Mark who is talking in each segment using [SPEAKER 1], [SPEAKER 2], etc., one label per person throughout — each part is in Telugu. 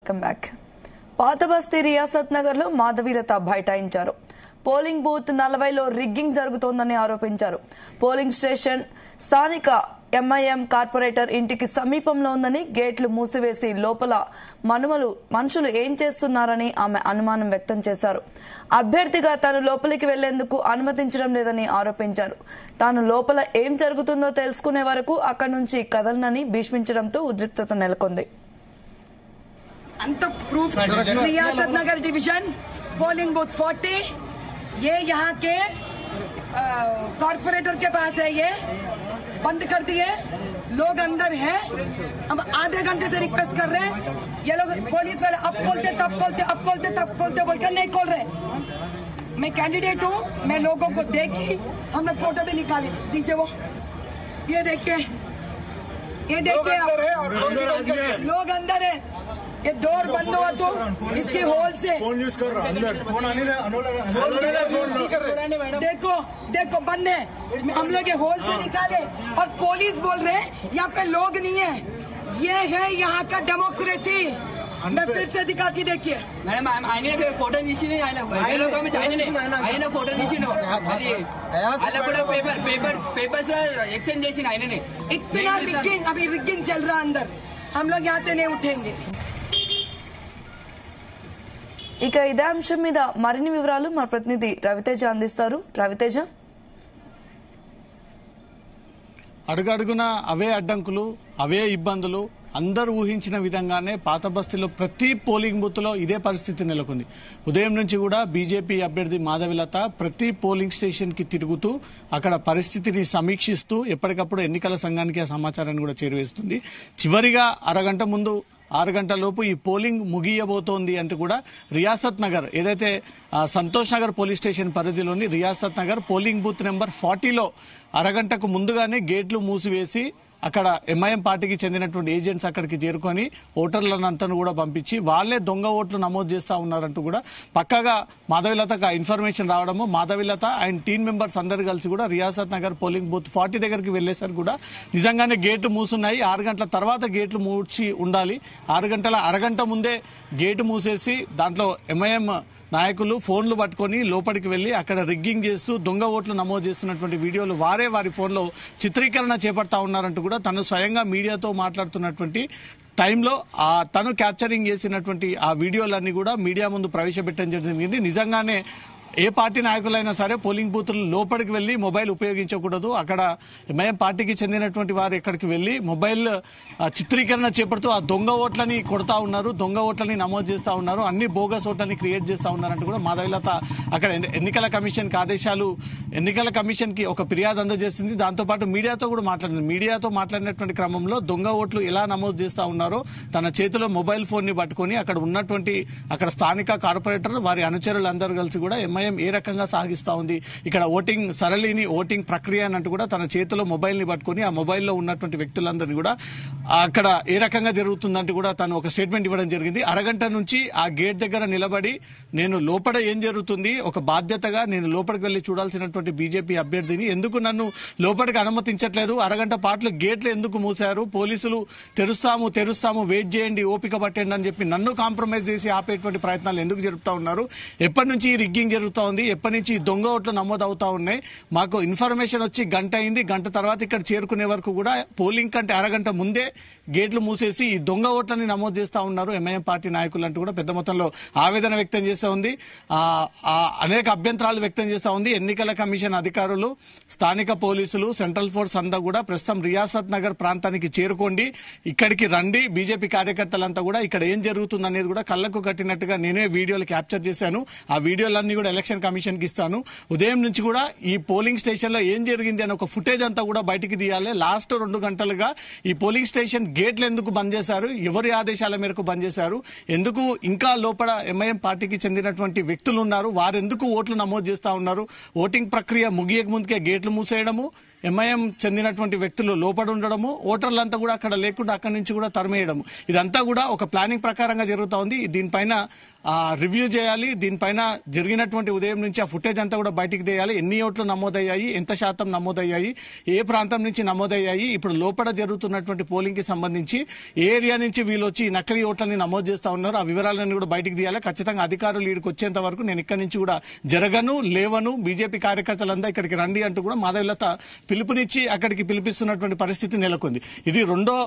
[SPEAKER 1] Welcome back. పాత బస్తీ రియాసత్ నగర్ లో మాధవీలత బైఠాయించారు. పోలింగ్ బూత్ 40లో రిగ్గింగ్ జరుగుతోందని ఆరోపించారు. పోలింగ్ స్టేషన్ స్థానిక ఎంఐఎం కార్పొరేటర్ ఇంటికి సమీపంలో ఉందని, గేట్లు మూసివేసి లోపల మనుషులు ఏం చేస్తున్నారని ఆమె అనుమానం వ్యక్తం చేశారు. అభ్యర్థిగా తాను లోపలికి వెళ్లేందుకు అనుమతించడం లేదని ఆరోపించారు. తాను లోపల ఏం జరుగుతుందో తెలుసుకునే వరకు అక్కడి నుంచి కదలనని భీష్మించడంతో ఉద్రిక్తత నెలకొంది.
[SPEAKER 2] रियासत नगर डिवीजन पोलिंग बूथ 40 ये यहाँ के कॉर्पोरेटर के पास है। ये बंद कर दिए, लोग अंदर हैं। हम आधे घंटे से रिक्वेस्ट कर रहे हैं, ये लोग पुलिस वाले अब खोलते तब खोलते, अब खोलते तब खोलते बोलकर नहीं खोल रहे। मैं कैंडिडेट हूँ, मैं लोगों को देखी, हमने फोटो भी निकाली, दीजिए वो, ये देखिए लोग अंदर है। ये डोर बंद हुआ तो इसकी होल से देखो बंद है, हम लोग ये होल से निकाले और पुलिस बोल रहे यहाँ पे लोग नहीं है। ये है यहाँ का डेमोक्रेसी। मैं फिर से दिखाती, देखिए
[SPEAKER 3] मैडम ఆయన ఫోటో తీసి ఆయన ఫోటో తీసి పేపర్స్ ఎక్స్చేంజ్ చేసిన ఆయననే.
[SPEAKER 2] इतना रिगिंग, अभी रिगिंग चल रहा अंदर, हम लोग यहाँ से नहीं उठेंगे।
[SPEAKER 1] ఇక ఇదే అంశం మీద మరిన్ని వివరాలు మా ప్రతినిధి రవితేజ అందిస్తారు. రవితేజ,
[SPEAKER 4] అడుగడుగున అవే అడ్డంకులు, అవే ఇబ్బందులు. అందరూ ఊహించిన విధంగానే పాత బస్తీలో ప్రతి పోలింగ్ బూత్ లో ఇదే పరిస్థితి నెలకొంది. ఉదయం నుంచి కూడా బీజేపీ అభ్యర్థి మాధవీలత ప్రతి పోలింగ్ స్టేషన్ కి తిరుగుతూ అక్కడ పరిస్థితిని సమీక్షిస్తూ ఎప్పటికప్పుడు ఎన్నికల సంఘానికి ఆ సమాచారాన్ని కూడా చేరువేస్తుంది. చివరిగా అరగంట ముందు 6 గంటల లోపు ఈ పోలింగ్ ముగియబోతోంది అంటూ కూడా రియాసత్ నగర్, ఏదైతే సంతోష్ నగర్ పోలీస్ స్టేషన్ పరిధిలోని Riyasat Nagar polling booth number 40లో అరగంటకు ముందుగానే గేట్లు మూసివేసి అక్కడ ఎంఐఎం పార్టీకి చెందినటువంటి ఏజెంట్స్ అక్కడికి చేరుకొని ఓటర్లంతా కూడా పంపించి వాళ్లే దొంగ ఓట్లు నమోదు చేస్తా ఉన్నారంటూ కూడా పక్కగా మాధవీలతకు ఇన్ఫర్మేషన్ రావడము, మాధవీలత అండ్ టీం మెంబర్స్ అందరు కలిసి కూడా రియాసత్ నగర్ పోలింగ్ బూత్ 40 దగ్గరికి వెళ్లేసరికి కూడా నిజంగానే గేట్లు మూసున్నాయి. 6 గంటల తర్వాత గేట్లు మూసి ఉండాలి. 6 గంటల అరగంట ముందే గేటు మూసేసి దాంట్లో ఎంఐఎం నాయకులు ఫోన్లు పట్టుకొని లోపలికి వెళ్లి అక్కడ రిగ్గింగ్ చేస్తూ దొంగ ఓట్లు నమోదు చేస్తున్నటువంటి వీడియోలు వారి ఫోన్లో చిత్రీకరణ చేపడతా ఉన్నారంటూ కూడా తను స్వయంగా మీడియాతో మాట్లాడుతున్నటువంటి టైంలో తను క్యాప్చరింగ్ చేసినటువంటి ఆ వీడియోలన్నీ కూడా మీడియా ముందు ప్రవేశపెట్టడం జరిగింది. నిజంగానే ఏ పార్టీ నాయకులైనా సరే పోలింగ్ బూత్లు లోపలికి వెళ్లి మొబైల్ ఉపయోగించకూడదు. అక్కడ ఎంఐఎం పార్టీకి చెందినటువంటి వారు ఎక్కడికి వెళ్లి మొబైల్ చిత్రీకరణ చేపడుతూ ఆ దొంగ ఓట్లని కొడతా ఉన్నారు, దొంగ ఓట్లని నమోదు చేస్తా ఉన్నారు, అన్ని బోగస్ ఓట్లని క్రియేట్ చేస్తా ఉన్నారంటూ కూడా మాధవీలత అక్కడ ఎన్నికల కమిషన్ కి ఒక ఫిర్యాదు అందజేసింది. దాంతోపాటు మీడియాతో కూడా మాట్లాడింది. మీడియాతో మాట్లాడినటువంటి క్రమంలో దొంగ ఓట్లు ఎలా నమోదు చేస్తా ఉన్నారో తన చేతిలో మొబైల్ ఫోన్ ని పట్టుకొని అక్కడ స్థానిక కార్పొరేటర్ వారి అనుచరులందరూ కలిసి కూడా ఎంఐఎం ఏ రకంగా సాగిస్తా ఉంది, ఇక్కడ ఓటింగ్ సరళిని, ఓటింగ్ ప్రక్రియ అన్నట్టు కూడా తన చేతిలో మొబైల్ ని పట్టుకుని ఆ మొబైల్లో ఉన్నటువంటి వ్యక్తులందరినీ కూడా అక్కడ ఏ రకంగా జరుగుతుందంటూ కూడా తను ఒక స్టేట్మెంట్ ఇవ్వడం జరిగింది. అరగంట నుంచి ఆ గేట్ దగ్గర నిలబడి నేను లోపల ఏం జరుగుతుంది, ఒక బాధ్యతగా నేను లోపలికి వెళ్లి చూడాల్సినటువంటి బీజేపీ అభ్యర్థిని ఎందుకు నన్ను లోపలికి అనుమతించట్లేదు, అరగంట పాటు గేట్లు ఎందుకు మూసారు, పోలీసులు తెరుస్తాము వెయిట్ చేయండి, ఓపిక పట్టండి అని చెప్పి నన్ను కాంప్రమైజ్ చేసి ఆపేటువంటి ప్రయత్నాలు ఎందుకు జరుపుతా ఉన్నారు, ఎప్పటి నుంచి రిగ్గింగ్ జరుగుతా ఉంది, ఎప్పటి నుంచి దొంగ ఓట్లు నమోదు అవుతా ఉన్నాయి, మాకు ఇన్ఫర్మేషన్ వచ్చి గంట అయింది, గంట తర్వాత ఇక్కడ చేరుకునే వరకు కూడా పోలింగ్ కంటే అరగంట ముందే గేట్లు మూసేసి ఈ దొంగ ఓట్లని నమోదు చేస్తా ఉన్నారు ఎంఐఎం పార్టీ నాయకులు అంటూ కూడా పెద్ద మొత్తంలో ఆవేదన వ్యక్తం చేస్తూ ఉంది. అనేక అభ్యంతరాలు వ్యక్తం చేస్తూ ఉంది. ఎన్నికల కమిషన్ అధికారులు, స్థానిక పోలీసులు, సెంట్రల్ ఫోర్స్ అంతా కూడా ప్రస్తుతం రియాసత్ నగర్ ప్రాంతానికి చేరుకోండి, ఇక్కడికి రండి, బీజేపీ కార్యకర్తలంతా కూడా ఇక్కడ ఏం జరుగుతుంది అనేది కూడా కళ్లకు కట్టినట్టుగా నేనే వీడియోలు క్యాప్చర్ చేశాను. ఆ వీడియోలన్నీ కూడా ఎలక్షన్ కమిషన్ కి ఇస్తాను. ఉదయం నుంచి కూడా ఈ పోలింగ్ స్టేషన్ లో ఏం జరిగింది అని ఒక ఫుటేజ్ అంతా కూడా బయటికి తీయాలి. లాస్ట్ 2 గంటలుగా ఈ పోలింగ్ స్టేషన్ గేట్లు ఎందుకు బంద్ చేశారు, ఎవరి ఆదేశాల మేరకు బంద్ చేశారు, ఎందుకు ఇంకా లోపల ఎంఐఎం పార్టీకి చెందినటువంటి వ్యక్తులు ఉన్నారు, వారెందుకు ఓట్లు నమోదు చేస్తా ఉన్నారు, ఓటింగ్ ప్రక్రియ ముగియక ముందుకే గేట్లు మూసేయడము, ఎంఐఎం చెందినటువంటి వ్యక్తులు లోపల ఉండడము, ఓటర్లంతా కూడా అక్కడ లేకుండా అక్కడి నుంచి కూడా తరిమేయడము, ఇదంతా కూడా ఒక ప్లానింగ్ ప్రకారంగా జరుగుతూ ఉంది. దీనిపైన రివ్యూ చేయాలి. దీనిపైన జరిగినటువంటి ఉదయం నుంచి ఆ ఫుటేజ్ అంతా కూడా బయటికి తీయాలి. ఎన్ని ఓట్లు నమోదయ్యాయి, ఎంత శాతం నమోదయ్యాయి, ఏ ప్రాంతం నుంచి నమోదయ్యాయి, ఇప్పుడు లోపల జరుగుతున్నటువంటి పోలింగ్ కి సంబంధించి ఏ ఏరియా నుంచి వీళ్ళు వచ్చి నకిలీ ఓట్లని నమోదు చేస్తా ఉన్నారు, ఆ వివరాలన్నీ కూడా బయటికి తీయాలి. ఖచ్చితంగా అధికారులు వీడికి వచ్చేంత వరకు నేను ఇక్కడి నుంచి కూడా జరగను, లేవను, బీజేపీ కార్యకర్తలంతా ఇక్కడికి రండి అంటూ కూడా మాధవీలత పిలుపునిచ్చి అక్కడికి పిలిపిస్తున్నటువంటి పరిస్థితి నెలకొంది. ఇది రెండో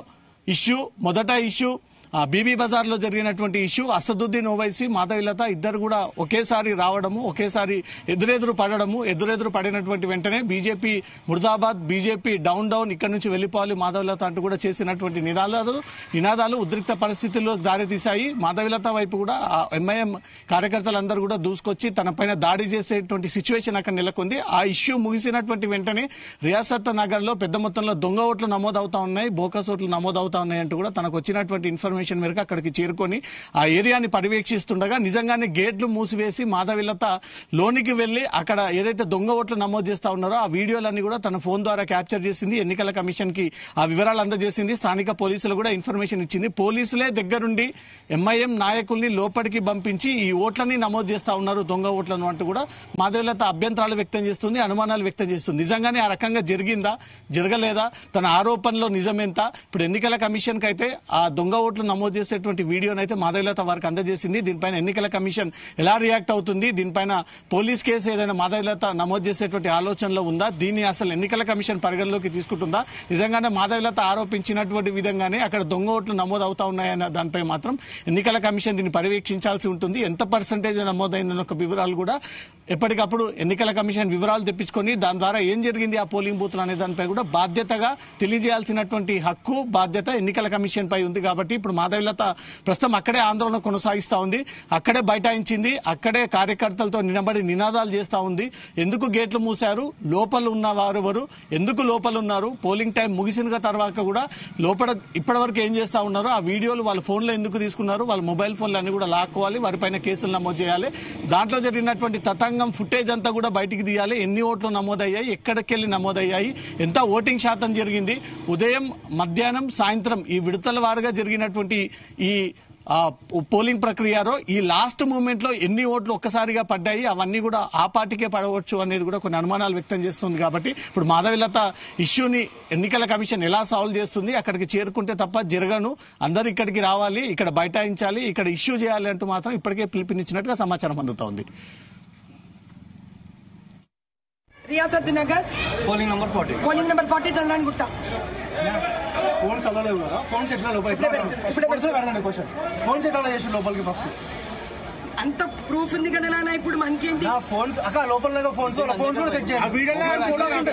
[SPEAKER 4] ఇష్యూ. మొదట ఇష్యూ బీబీ బజార్ లో జరిగినటువంటి ఇష్యూ. అసదుద్దీన్ ఓవైసీ, మాధవీలత ఇద్దరు కూడా ఒకేసారి రావడము, ఒకేసారి ఎదురెదురు పడినటువంటి వెంటనే BJP murdabad, BJP down down, ఇక్కడి నుంచి వెళ్లిపోవాలి మాధవీలత అంటూ కూడా చేసినటువంటి నినాదాలు ఉద్రిక్త పరిస్థితుల్లో దారితీశాయి. మాధవీలత వైపు కూడా ఎంఐఎం కార్యకర్తలందరూ కూడా దూసుకొచ్చి తన పైన దాడి చేసేటువంటి సిచ్యువేషన్ అక్కడ నెలకొంది. ఆ ఇష్యూ ముగిసినటువంటి వెంటనే రియాసత్ నగర్ లో పెద్ద మొత్తంలో దొంగ ఓట్లు నమోదవుతా ఉన్నాయి, బోకస్ ఓట్లు నమోదవుతా ఉన్నాయి అంటూ కూడా తనకు వచ్చినటువంటి ఇన్ఫర్మేషన్ మేరకు అక్కడికి చేరుకొని ఆ ఏరియాని పర్యవేక్షిస్తుండగా నిజంగానే గేట్లు మూసివేసి మాధవీలత లోనికి వెళ్లి అక్కడ ఏదైతే దొంగ ఓట్లు నమోదు చేస్తా ఉన్నారో ఆ వీడియోలన్నీ కూడా తన ఫోన్ ద్వారా క్యాప్చర్ చేసింది. ఎన్నికల కమిషన్ కి ఆ వివరాలు అందజేసింది. స్థానిక పోలీసులు కూడా ఇన్ఫర్మేషన్ ఇచ్చింది. పోలీసులే దగ్గరుండి ఎంఐఎం నాయకుల్ని లోపలికి పంపించి ఈ ఓట్లని నమోదు చేస్తా ఉన్నారు, దొంగ ఓట్లను అంటూ కూడా మాధవీలత అభ్యంతరాలు వ్యక్తం చేస్తుంది, అనుమానాలు వ్యక్తం చేస్తుంది. నిజంగానే ఆ రకంగా జరిగిందా, జరగలేదా, తన ఆరోపణలో నిజమెంత? ఇప్పుడు ఎన్నికల కమిషన్ కి అయితే ఆ దొంగ ఓట్లు నమోదు చేసేటువంటి వీడియోని అయితే మాధవీలత వారికి అందజేసింది. దీనిపైన ఎన్నికల కమిషన్ ఎలా రియాక్ట్ అవుతుంది, దీనిపైన పోలీస్ కేసు ఏదైనా మాధవీలత నమోదు చేసేటువంటి ఆలోచనలో ఉందా, దీన్ని అసలు ఎన్నికల కమిషన్ పరిగణలోకి తీసుకుంటుందా, నిజంగానే మాధవీలత ఆరోపించినటువంటి విధంగానే అక్కడ దొంగ ఓట్లు నమోదు అవుతా ఉన్నాయన్న దానిపై మాత్రం ఎన్నికల కమిషన్ దీన్ని పర్యవేక్షించాల్సి ఉంటుంది. ఎంత పర్సంటేజ్ నమోదైందన్న ఒక వివరాలు కూడా ఎప్పటికప్పుడు ఎన్నికల కమిషన్ వివరాలు తెప్పించుకొని దాని ద్వారా ఏం జరిగింది ఆ పోలింగ్ బూత్లు అనే దానిపై కూడా బాధ్యతగా తెలియజేయాల్సినటువంటి హక్కు, బాధ్యత ఎన్నికల కమిషన్ పై ఉంది. కాబట్టి ఇప్పుడు మాధవీలత ప్రస్తుతం అక్కడే ఆందోళన కొనసాగిస్తా ఉంది, అక్కడే బైఠాయించింది, అక్కడే కార్యకర్తలతో నిలబడి నినాదాలు చేస్తా ఉంది. ఎందుకు గేట్లు మూశారు, లోపల ఉన్న వారెవరు, ఎందుకు లోపల ఉన్నారు, పోలింగ్ టైం ముగిసిన తర్వాత కూడా లోపల ఇప్పటివరకు ఏం చేస్తా ఉన్నారు, ఆ వీడియోలు వాళ్ళ ఫోన్లో ఎందుకు తీసుకున్నారు, వాళ్ళ మొబైల్ ఫోన్లు అన్ని కూడా లాక్కోవాలి, వారిపైన కేసులు నమోదు చేయాలి, దాంట్లో జరిగినటువంటి తతంగం ఫుటేజ్ అంతా కూడా బయటికి తీయాలి. ఎన్ని ఓట్లు నమోదయ్యాయి, ఎక్కడికెళ్లి నమోదయ్యాయి, ఎంత ఓటింగ్ శాతం జరిగింది, ఉదయం, మధ్యాహ్నం, సాయంత్రం ఈ విడతల వారుగా జరిగినటువంటి ఈ పోలింగ్ ప్రక్రియలో ఈ లాస్ట్ మూమెంట్ లో ఎన్ని ఓట్లు ఒక్కసారిగా పడ్డాయి, అవన్నీ కూడా ఆ పార్టీకే పడవచ్చు అనేది కూడా కొన్ని అనుమానాలు వ్యక్తం చేస్తుంది. కాబట్టి ఇప్పుడు మాధవీలత ఇష్యూని ఎన్నికల కమిషన్ ఎలా సాల్వ్ చేస్తుంది, అక్కడికి చేరుకుంటే తప్ప జరగను, అందరు ఇక్కడికి రావాలి, ఇక్కడ బైఠాయించాలి, ఇక్కడ ఇష్యూ చేయాలి అంటూ మాత్రం ఇప్పటికే పిలుపునిచ్చినట్టుగా సమాచారం అందుతోంది.
[SPEAKER 2] रियासत नगर
[SPEAKER 3] పోలింగ్ నెంబర్
[SPEAKER 2] 40 చంద్రాన్ గుట్ట
[SPEAKER 5] ఫోన్ చదవలేదు కదా, ఫోన్ సెట్ లోపలికి క్వశ్చన్ ఫోన్ సెట్ అలా చేసి లోపలికి ఫస్ట్
[SPEAKER 2] అంత ప్రూఫ్ ఉంది కదా నాన్న, ఇప్పుడు మనకి ఏంటి
[SPEAKER 5] ఫోన్ అక్క లోపల ఫోన్స్ ఫోన్స్ కూడా సెట్ చేయండి.